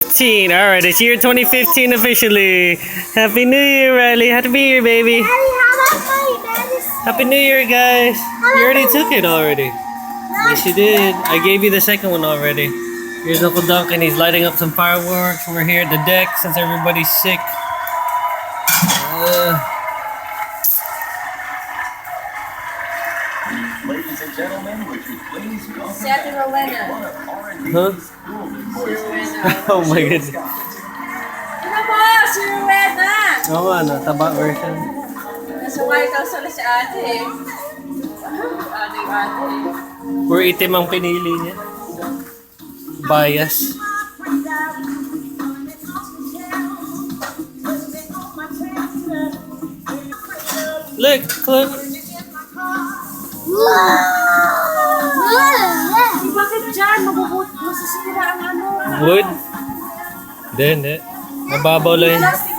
2015. All right, it's year 2015 officially. Happy New Year, Riley. Happy New Year, baby. Happy New Year, guys. You already took it already. Yes, you did. I gave you the second one already. Here's Uncle Duncan. He's lighting up some fireworks. We're here at the deck since everybody's sick. Ladies and gentlemen, would you please welcome Si Ate Rowena. Huh? Si Rowena. Oh my goodness. Ano mo? Si Rowena! Oo nga, no? Taba version. Nasa White House na si ate eh. Ate. Puro itim ang pinili niya. Bias. Look, look. Bakit dyan? Masisira ang ano. Wood? Hindi, hindi. Mababaw lang yun. Plastic